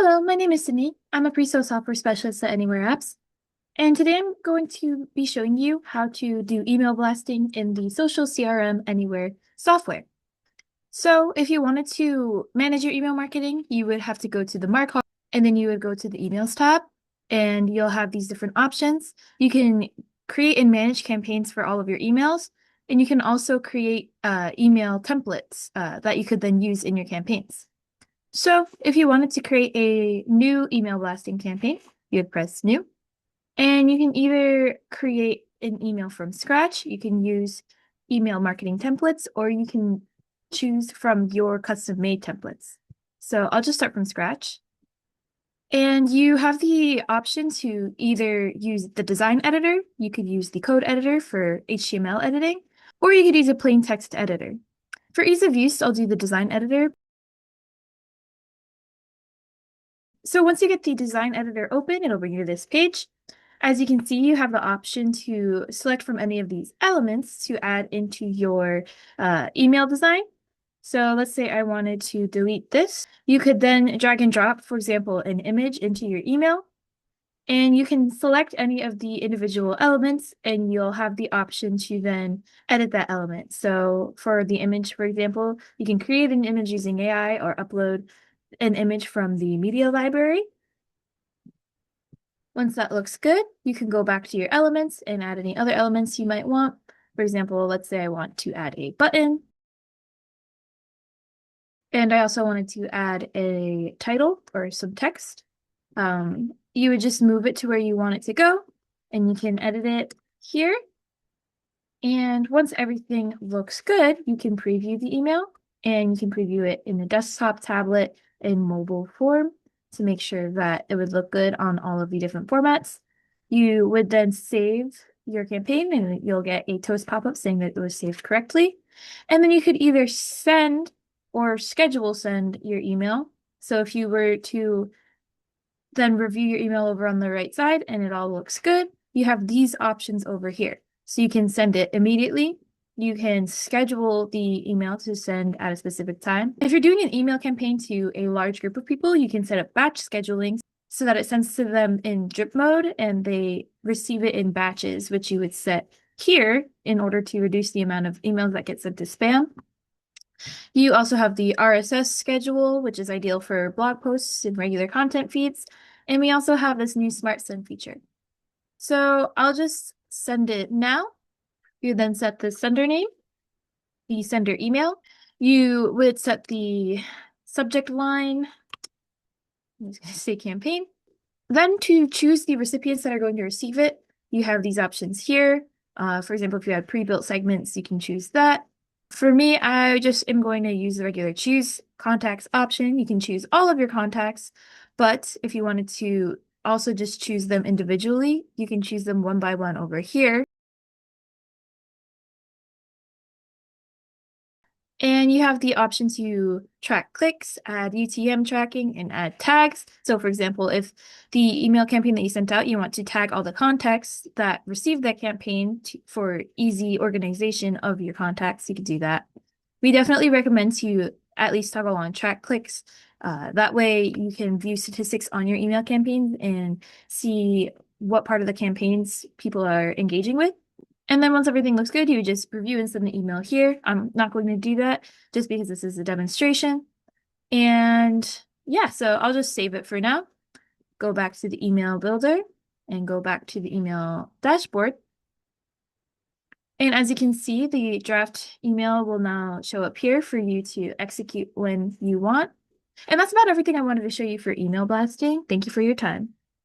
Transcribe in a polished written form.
Hello, my name is Sydney. I'm a pre-sale software specialist at AnyWare Apps, and today I'm going to be showing you how to do email blasting in the social CRM AnyWare software. So if you wanted to manage your email marketing, you would have to go to the Mark Hall, and then you would go to the Emails tab, and you'll have these different options. You can create and manage campaigns for all of your emails, and you can also create email templates that you could then use in your campaigns. So if you wanted to create a new email blasting campaign, you would press new, and you can either create an email from scratch, you can use email marketing templates, or you can choose from your custom-made templates. So I'll just start from scratch. And you have the option to either use the design editor, you could use the code editor for HTML editing, or you could use a plain text editor. For ease of use, I'll do the design editor. So once you get the design editor open, it'll bring you to this page. As you can see, you have the option to select from any of these elements to add into your email design. So let's say I wanted to delete this. You could then drag and drop, for example, an image into your email. And you can select any of the individual elements and you'll have the option to then edit that element. So for the image, for example, you can create an image using AI or upload an image from the media library. Once that looks good, you can go back to your elements and add any other elements you might want. For example, let's say I want to add a button. And I also wanted to add a title or some text. You would just move it to where you want it to go, and you can edit it here. And once everything looks good, you can preview the email, and you can preview it in the desktop, tablet, and mobile form to make sure that it would look good on all of the different formats. You would then save your campaign, and you'll get a toast pop-up saying that it was saved correctly. And then you could either send or schedule send your email. So if you were to then review your email over on the right side and it all looks good, you have these options over here. So you can send it immediately. You can schedule the email to send at a specific time. If you're doing an email campaign to a large group of people, you can set up batch scheduling so that it sends to them in drip mode and they receive it in batches, which you would set here in order to reduce the amount of emails that get sent to spam. You also have the RSS schedule, which is ideal for blog posts and regular content feeds. And we also have this new Smart Send feature. So I'll just send it now. You then set the sender name, the sender email. You would set the subject line. I'm just going to say campaign. Then to choose the recipients that are going to receive it, you have these options here. For example, if you have pre-built segments, you can choose that. For me, I just am going to use the regular choose contacts option. You can choose all of your contacts, but if you wanted to also just choose them individually, you can choose them one by one over here. And you have the option to track clicks, add UTM tracking, and add tags. So for example, if the email campaign that you sent out, you want to tag all the contacts that received that campaign for easy organization of your contacts, you could do that. We definitely recommend to at least toggle on track clicks. That way you can view statistics on your email campaigns and see what part of the campaigns people are engaging with. And then once everything looks good, you just review and send the email here. I'm not going to do that just because this is a demonstration. And yeah, so I'll just save it for now. Go back to the email builder and go back to the email dashboard. And as you can see, the draft email will now show up here for you to execute when you want. And that's about everything I wanted to show you for email blasting. Thank you for your time.